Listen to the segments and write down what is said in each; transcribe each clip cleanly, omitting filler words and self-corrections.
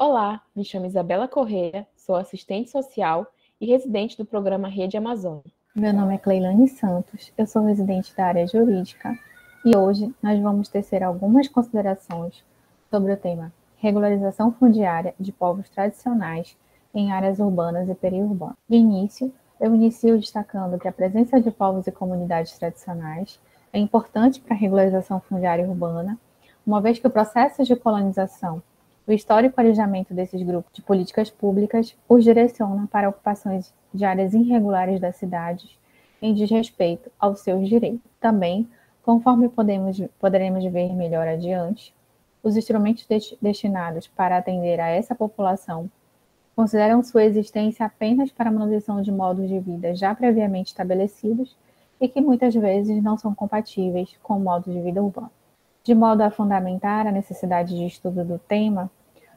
Olá, me chamo Isabela Correia, sou assistente social e residente do programa Rede Amazônia. Meu nome é Cleilane Santos, eu sou residente da área jurídica e hoje nós vamos tecer algumas considerações sobre o tema regularização fundiária de povos tradicionais em áreas urbanas e periurbanas. De início, eu inicio destacando que a presença de povos e comunidades tradicionais é importante para a regularização fundiária urbana, uma vez que o processo de colonização, o histórico alojamento desses grupos de políticas públicas os direciona para ocupações de áreas irregulares das cidades em desrespeito aos seus direitos. Também, conforme poderemos ver melhor adiante, os instrumentos destinados para atender a essa população consideram sua existência apenas para a manutenção de modos de vida já previamente estabelecidos e que muitas vezes não são compatíveis com o modo de vida urbano. De modo a fundamentar a necessidade de estudo do tema,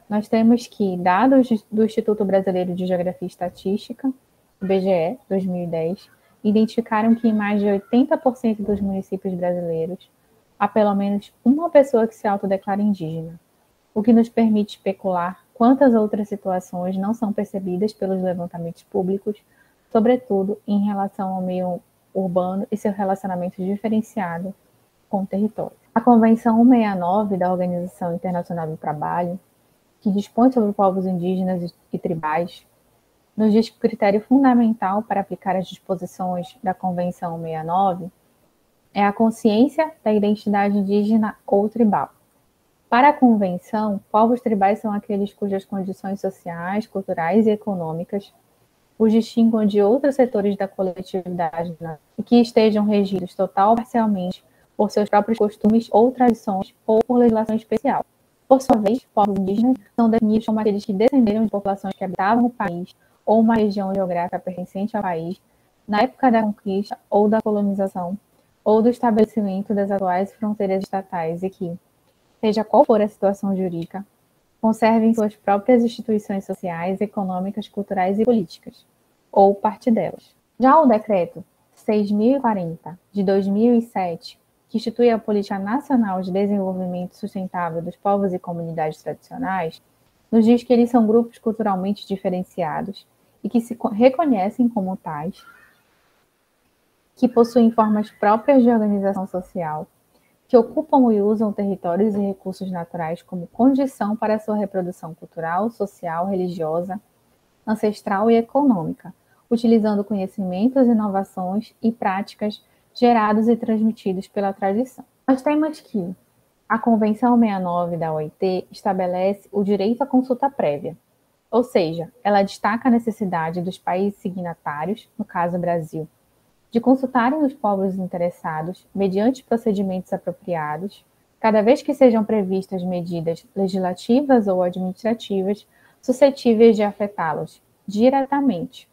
nós temos que dados do Instituto Brasileiro de Geografia e Estatística, IBGE, 2010, identificaram que em mais de 80% dos municípios brasileiros há pelo menos uma pessoa que se autodeclara indígena, o que nos permite especular quantas outras situações não são percebidas pelos levantamentos públicos, sobretudo em relação ao meio urbano e seu relacionamento diferenciado com o território. A Convenção 169 da Organização Internacional do Trabalho, que dispõe sobre povos indígenas e tribais, nos diz que o critério fundamental para aplicar as disposições da Convenção 169 é a consciência da identidade indígena ou tribal. Para a Convenção, povos tribais são aqueles cujas condições sociais, culturais e econômicas os distinguam de outros setores da coletividade e que estejam regidos total ou parcialmente por seus próprios costumes ou tradições ou por legislação especial. Por sua vez, povos indígenas são definidos como aqueles que descenderam de populações que habitavam o país ou uma região geográfica pertencente ao país na época da conquista ou da colonização ou do estabelecimento das atuais fronteiras estatais e que, seja qual for a situação jurídica, conservem suas próprias instituições sociais, econômicas, culturais e políticas, ou parte delas. Já o Decreto 6.040, de 2007, que institui a Política Nacional de Desenvolvimento Sustentável dos Povos e Comunidades Tradicionais, nos diz que eles são grupos culturalmente diferenciados e que se reconhecem como tais, que possuem formas próprias de organização social, que ocupam e usam territórios e recursos naturais como condição para sua reprodução cultural, social, religiosa, ancestral e econômica, utilizando conhecimentos, inovações e práticas gerados e transmitidos pela tradição. Nós temos que a Convenção 69 da OIT estabelece o direito à consulta prévia, ou seja, ela destaca a necessidade dos países signatários, no caso Brasil, de consultarem os povos interessados mediante procedimentos apropriados, cada vez que sejam previstas medidas legislativas ou administrativas suscetíveis de afetá-los diretamente,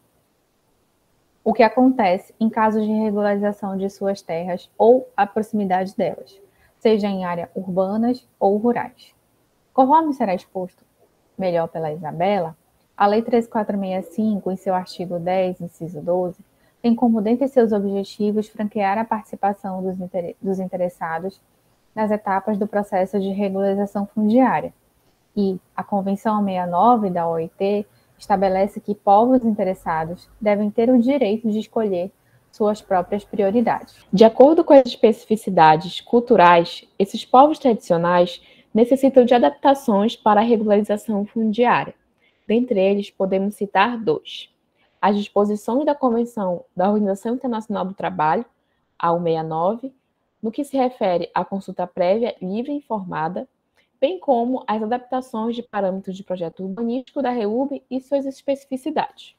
o que acontece em casos de regularização de suas terras ou a proximidade delas, seja em áreas urbanas ou rurais. Conforme será exposto melhor pela Isabela, a Lei 13.465, em seu artigo 10, inciso 12, tem como dentre seus objetivos franquear a participação dos interessados nas etapas do processo de regularização fundiária. E a Convenção 69 da OIT estabelece que povos interessados devem ter o direito de escolher suas próprias prioridades. De acordo com as especificidades culturais, esses povos tradicionais necessitam de adaptações para a regularização fundiária. Dentre eles, podemos citar dois: as disposições da Convenção da Organização Internacional do Trabalho, a 169, no que se refere à consulta prévia livre e informada, bem como as adaptações de parâmetros de projeto urbanístico da REURB e suas especificidades.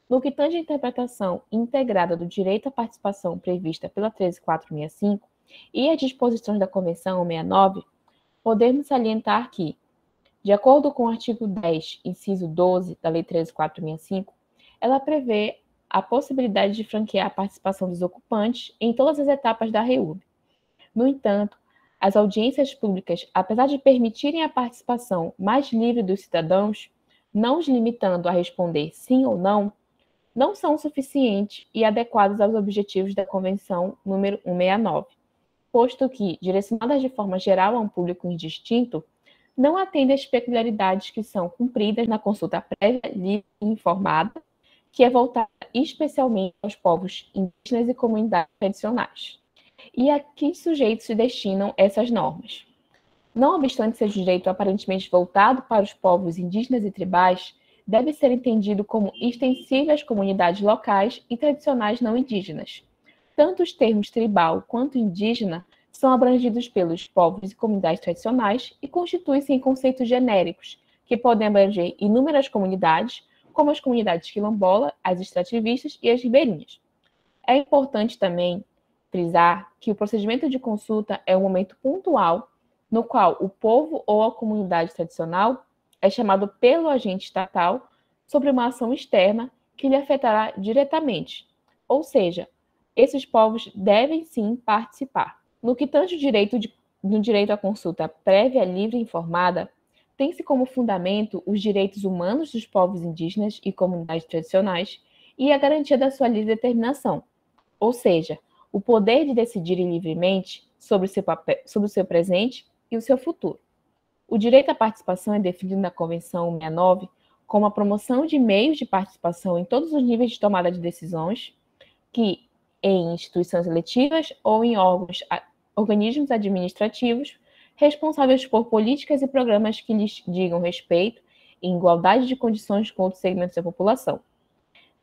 No que tange à interpretação integrada do direito à participação prevista pela 13.465 e as disposições da Convenção 169, podemos salientar que, de acordo com o artigo 10, inciso 12 da Lei 13.465, ela prevê a possibilidade de franquear a participação dos ocupantes em todas as etapas da REURB. No entanto, as audiências públicas, apesar de permitirem a participação mais livre dos cidadãos, não os limitando a responder sim ou não são suficientes e adequadas aos objetivos da Convenção número 169, posto que, direcionadas de forma geral a um público indistinto, não atende às peculiaridades que são cumpridas na consulta prévia, livre e informada, que é voltada especialmente aos povos indígenas e comunidades tradicionais. E a que sujeitos se destinam essas normas? Não obstante ser direito aparentemente voltado para os povos indígenas e tribais, deve ser entendido como extensível às comunidades locais e tradicionais não indígenas. Tanto os termos tribal quanto indígena são abrangidos pelos povos e comunidades tradicionais e constituem-se em conceitos genéricos, que podem abranger inúmeras comunidades, como as comunidades quilombola, as extrativistas e as ribeirinhas. É importante também frisar que o procedimento de consulta é um momento pontual no qual o povo ou a comunidade tradicional é chamado pelo agente estatal sobre uma ação externa que lhe afetará diretamente. Ou seja, esses povos devem sim participar. No que tange no direito à consulta prévia, livre e informada, tem-se como fundamento os direitos humanos dos povos indígenas e comunidades tradicionais e a garantia da sua livre determinação, ou seja, o poder de decidirem livremente sobre o seu presente e o seu futuro. O direito à participação é definido na Convenção 169 como a promoção de meios de participação em todos os níveis de tomada de decisões, que em instituições eletivas ou em organismos administrativos responsáveis por políticas e programas que lhes digam respeito em igualdade de condições com outros segmentos da população.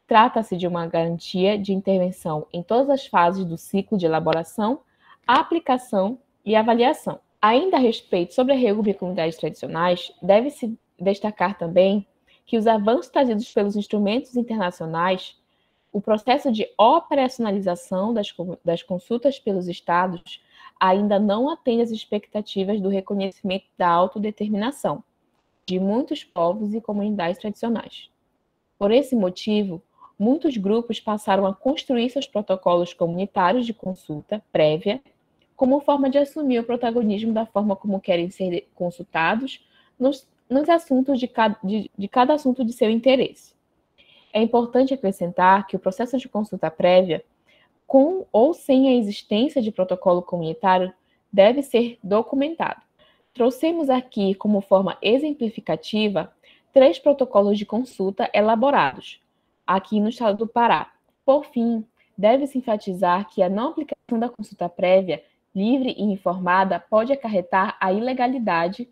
Trata-se de uma garantia de intervenção em todas as fases do ciclo de elaboração, aplicação e avaliação. Ainda a respeito sobre a REURB e comunidades tradicionais, deve-se destacar também que os avanços trazidos pelos instrumentos internacionais, o processo de operacionalização das consultas pelos estados ainda não atende às expectativas do reconhecimento da autodeterminação de muitos povos e comunidades tradicionais. Por esse motivo, muitos grupos passaram a construir seus protocolos comunitários de consulta prévia como forma de assumir o protagonismo da forma como querem ser consultados nos assuntos de cada assunto de seu interesse. É importante acrescentar que o processo de consulta prévia, com ou sem a existência de protocolo comunitário, deve ser documentado. Trouxemos aqui, como forma exemplificativa, 3 protocolos de consulta elaborados, aqui no estado do Pará. Por fim, deve-se enfatizar que a não aplicação da consulta prévia, livre e informada, pode acarretar a ilegalidade,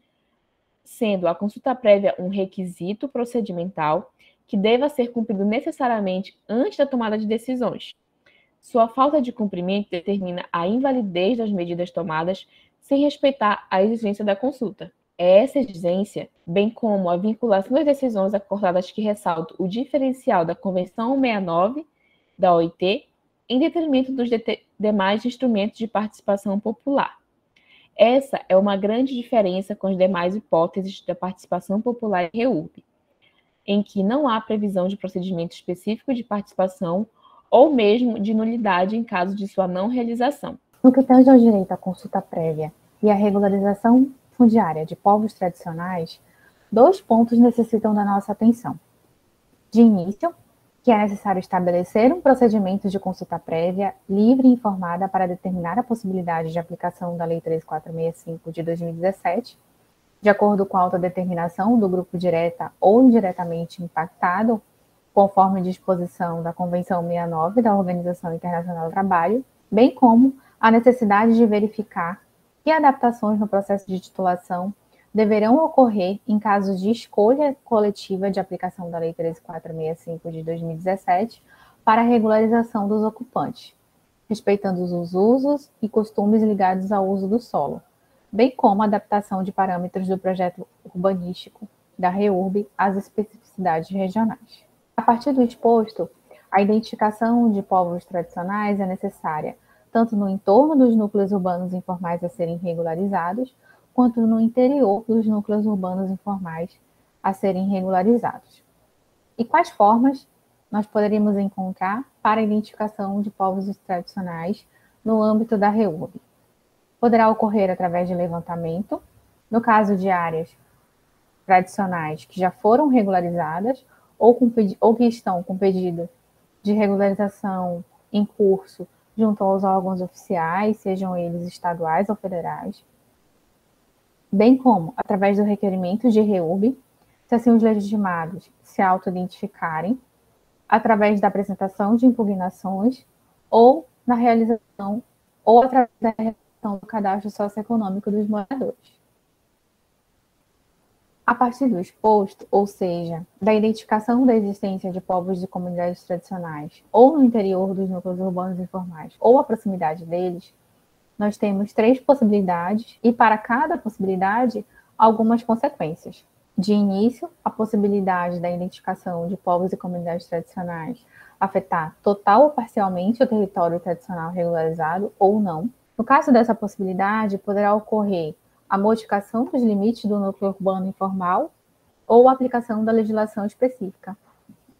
sendo a consulta prévia um requisito procedimental que deva ser cumprido necessariamente antes da tomada de decisões. Sua falta de cumprimento determina a invalidez das medidas tomadas sem respeitar a exigência da consulta. É essa exigência, bem como a vinculação das decisões acordadas que ressaltam o diferencial da Convenção 169 da OIT em detrimento dos demais instrumentos de participação popular. Essa é uma grande diferença com as demais hipóteses da participação popular em REURB, em que não há previsão de procedimento específico de participação ou mesmo de nulidade em caso de sua não realização. No que tange ao direito à consulta prévia e à regularização fundiária de povos tradicionais, 2 pontos necessitam da nossa atenção. De início, que é necessário estabelecer um procedimento de consulta prévia, livre e informada para determinar a possibilidade de aplicação da Lei 3465 de 2017, de acordo com a autodeterminação do grupo direta ou indiretamente impactado, conforme disposição da Convenção 69 da Organização Internacional do Trabalho, bem como a necessidade de verificar que adaptações no processo de titulação deverão ocorrer em casos de escolha coletiva de aplicação da Lei 13465 de 2017 para a regularização dos ocupantes, respeitando os usos e costumes ligados ao uso do solo, bem como a adaptação de parâmetros do projeto urbanístico da REURB às especificidades regionais. A partir do exposto, a identificação de povos tradicionais é necessária, tanto no entorno dos núcleos urbanos informais a serem regularizados, quanto no interior dos núcleos urbanos informais a serem regularizados. E quais formas nós poderíamos encontrar para a identificação de povos tradicionais no âmbito da REURB? Poderá ocorrer através de levantamento, no caso de áreas tradicionais que já foram regularizadas ou que estão com pedido de regularização em curso junto aos órgãos oficiais, sejam eles estaduais ou federais. bem como através do requerimento de REURB, se assim os legitimados se auto-identificarem, através da apresentação de impugnações ou na realização ou através da realização do cadastro socioeconômico dos moradores. A partir do exposto, ou seja, da identificação da existência de povos de comunidades tradicionais ou no interior dos núcleos urbanos informais ou a proximidade deles, nós temos 3 possibilidades e para cada possibilidade, algumas consequências. De início, a possibilidade da identificação de povos e comunidades tradicionais afetar total ou parcialmente o território tradicional regularizado ou não. No caso dessa possibilidade, poderá ocorrer a modificação dos limites do núcleo urbano informal ou a aplicação da legislação específica.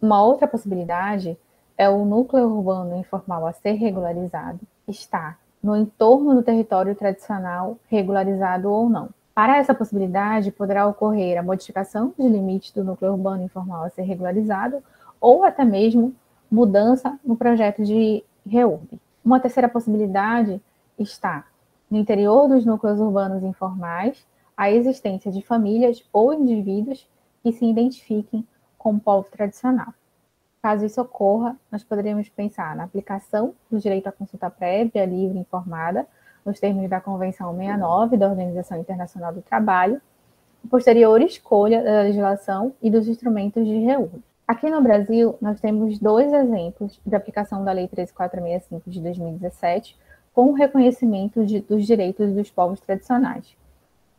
Uma outra possibilidade é o núcleo urbano informal a ser regularizado estar no entorno do território tradicional regularizado ou não. Para essa possibilidade, poderá ocorrer a modificação dos limites do núcleo urbano informal a ser regularizado ou até mesmo mudança no projeto de REURB. Uma terceira possibilidade está no interior dos núcleos urbanos informais, a existência de famílias ou indivíduos que se identifiquem como povo tradicional. Caso isso ocorra, nós poderíamos pensar na aplicação do direito à consulta prévia, livre e informada, nos termos da Convenção 69 da Organização Internacional do Trabalho, e posterior escolha da legislação e dos instrumentos de REURB. Aqui no Brasil, nós temos 2 exemplos de aplicação da Lei 13.465 de 2017, com o reconhecimento dos direitos dos povos tradicionais.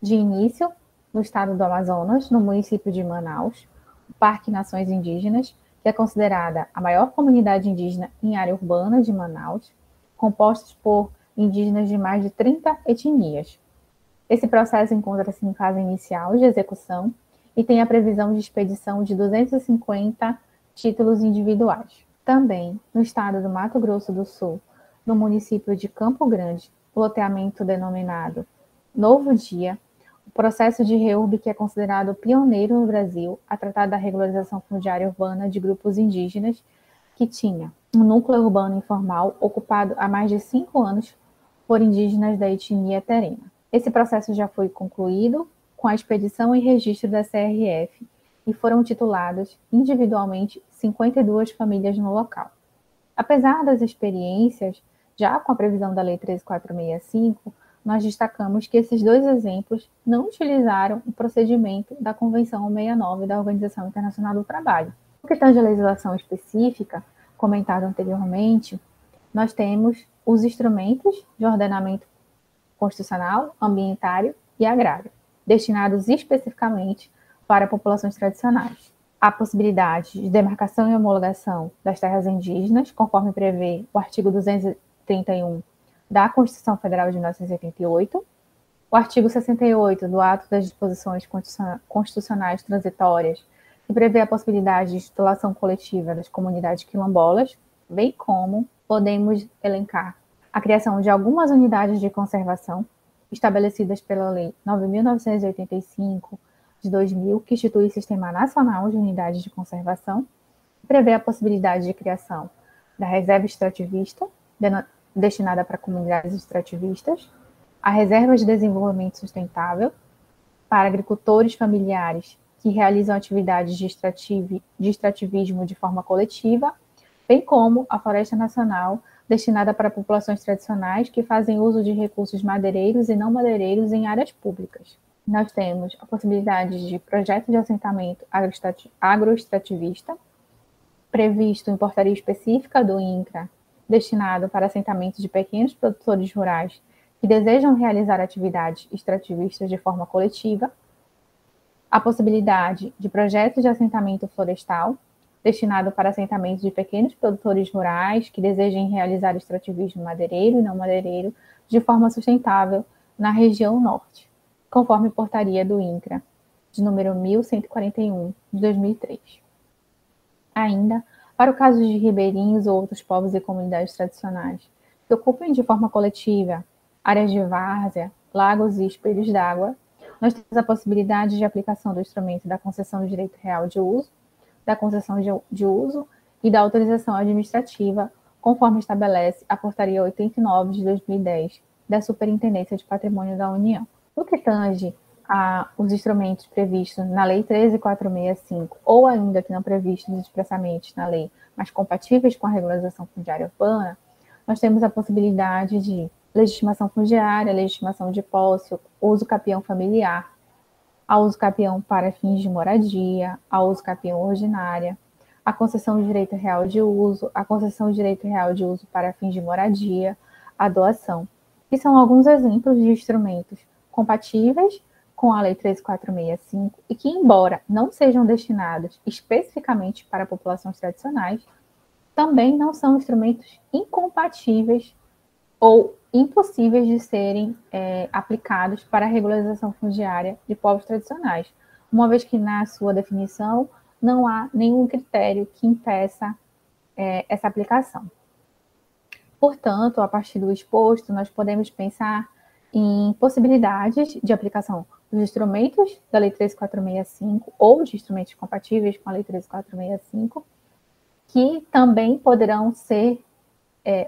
De início, no estado do Amazonas, no município de Manaus, o Parque Nações Indígenas, que é considerada a maior comunidade indígena em área urbana de Manaus, composta por indígenas de mais de 30 etnias. Esse processo encontra-se em fase inicial de execução e tem a previsão de expedição de 250 títulos individuais. Também, no estado do Mato Grosso do Sul, no município de Campo Grande, o loteamento denominado Novo Dia, o processo de REURB que é considerado pioneiro no Brasil a tratar da regularização fundiária urbana de grupos indígenas que tinha um núcleo urbano informal ocupado há mais de 5 anos por indígenas da etnia terena. Esse processo já foi concluído com a expedição e registro da CRF e foram tituladas individualmente 52 famílias no local. Apesar das experiências, já com a previsão da Lei 13.465, nós destacamos que esses 2 exemplos não utilizaram o procedimento da Convenção 69 da Organização Internacional do Trabalho. No que tange à legislação específica, comentado anteriormente, nós temos os instrumentos de ordenamento constitucional, ambientário e agrário, destinados especificamente para populações tradicionais. A possibilidade de demarcação e homologação das terras indígenas, conforme prevê o artigo 231 da Constituição Federal de 1988, o artigo 68 do Ato das Disposições Constitucionais Transitórias, que prevê a possibilidade de titulação coletiva das comunidades quilombolas, bem como podemos elencar a criação de algumas unidades de conservação estabelecidas pela Lei 9.985 de 2000, que institui o Sistema Nacional de Unidades de Conservação, e prevê a possibilidade de criação da reserva extrativista, destinada para comunidades extrativistas, a reserva de desenvolvimento sustentável para agricultores familiares que realizam atividades de extrativismo de forma coletiva, bem como a Floresta Nacional, destinada para populações tradicionais que fazem uso de recursos madeireiros e não madeireiros em áreas públicas. Nós temos a possibilidade de projeto de assentamento agroextrativista, previsto em portaria específica do INCRA, destinado para assentamento de pequenos produtores rurais que desejam realizar atividades extrativistas de forma coletiva, a possibilidade de projeto de assentamento florestal, destinado para assentamento de pequenos produtores rurais que desejem realizar extrativismo madeireiro e não madeireiro de forma sustentável na região norte, conforme portaria do INCRA, de número 1141, de 2003. Ainda, para o caso de ribeirinhos ou outros povos e comunidades tradicionais que ocupem de forma coletiva áreas de várzea, lagos e espelhos d'água, nós temos a possibilidade de aplicação do instrumento da concessão do direito real de uso, da concessão de uso e da autorização administrativa, conforme estabelece a Portaria 89 de 2010 da Superintendência de Patrimônio da União. No que tange os instrumentos previstos na Lei 13.465, ou ainda que não previstos expressamente na lei, mas compatíveis com a regularização fundiária urbana, nós temos a possibilidade de legitimação fundiária, legitimação de posse, uso capião familiar, a uso capião para fins de moradia, a uso capião ordinária, a concessão de direito real de uso, a concessão de direito real de uso para fins de moradia, a doação. Que são alguns exemplos de instrumentos compatíveis com a Lei 13.465 e que, embora não sejam destinados especificamente para populações tradicionais, também não são instrumentos incompatíveis ou impossíveis de serem aplicados para a regularização fundiária de povos tradicionais, uma vez que na sua definição não há nenhum critério que impeça essa aplicação. Portanto, a partir do exposto, nós podemos pensar em possibilidades de aplicação dos instrumentos da Lei 13.465 ou de instrumentos compatíveis com a Lei 13.465, que também poderão ser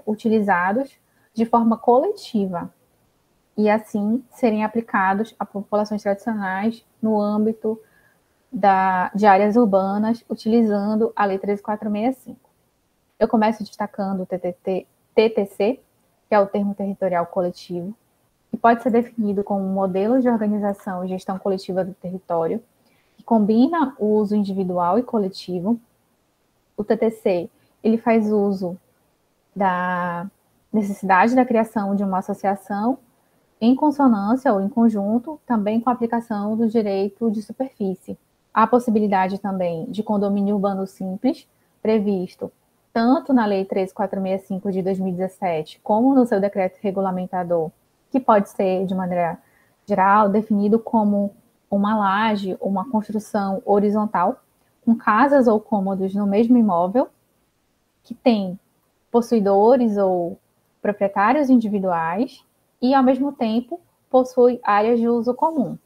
utilizados de forma coletiva e, assim, serem aplicados a populações tradicionais no âmbito de áreas urbanas, utilizando a Lei 13.465. Eu começo destacando o TTC, que é o Termo Territorial Coletivo, que pode ser definido como um modelo de organização e gestão coletiva do território, que combina o uso individual e coletivo. O TTC, ele faz uso da necessidade da criação de uma associação em consonância ou em conjunto, também com a aplicação do direito de superfície. Há a possibilidade também de condomínio urbano simples, previsto tanto na Lei 13.465 de 2017, como no seu decreto regulamentador, que pode ser, de maneira geral, definido como uma laje, uma construção horizontal, com casas ou cômodos no mesmo imóvel, que tem possuidores ou proprietários individuais e, ao mesmo tempo, possui áreas de uso comum.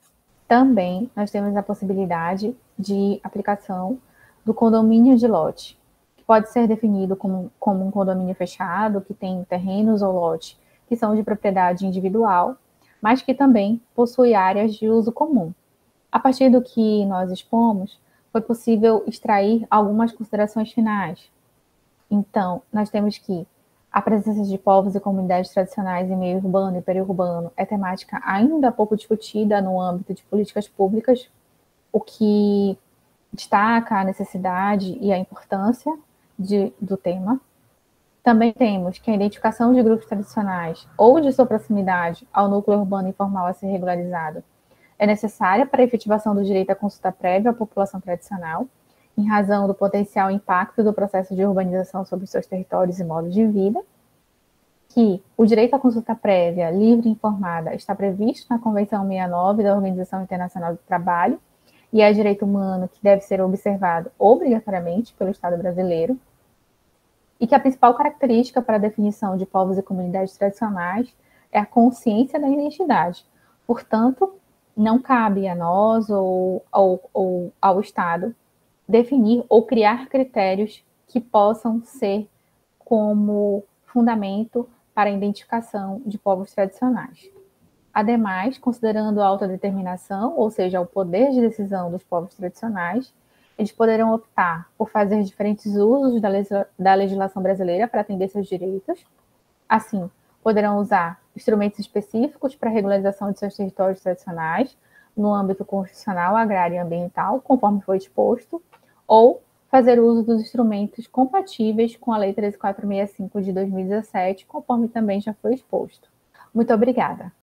Também nós temos a possibilidade de aplicação do condomínio de lote, que pode ser definido como um condomínio fechado, que tem terrenos ou lote que são de propriedade individual, mas que também possui áreas de uso comum. A partir do que nós expomos, foi possível extrair algumas considerações finais. Então, nós temos que a presença de povos e comunidades tradicionais em meio urbano e periurbano é temática ainda pouco discutida no âmbito de políticas públicas, o que destaca a necessidade e a importância do tema. Também temos que a identificação de grupos tradicionais ou de sua proximidade ao núcleo urbano informal a ser regularizado é necessária para a efetivação do direito à consulta prévia à população tradicional, em razão do potencial impacto do processo de urbanização sobre seus territórios e modos de vida, que o direito à consulta prévia, livre e informada, está previsto na Convenção 69 da Organização Internacional do Trabalho e é direito humano que deve ser observado obrigatoriamente pelo Estado brasileiro, e que a principal característica para a definição de povos e comunidades tradicionais é a consciência da identidade. Portanto, não cabe a nós ou ao Estado definir ou criar critérios que possam ser como fundamento para a identificação de povos tradicionais. Ademais, considerando a autodeterminação, ou seja, o poder de decisão dos povos tradicionais, eles poderão optar por fazer diferentes usos da legislação brasileira para atender seus direitos. Assim, poderão usar instrumentos específicos para a regularização de seus territórios tradicionais, no âmbito constitucional, agrário e ambiental, conforme foi exposto, ou fazer uso dos instrumentos compatíveis com a Lei 13.465 de 2017, conforme também já foi exposto. Muito obrigada.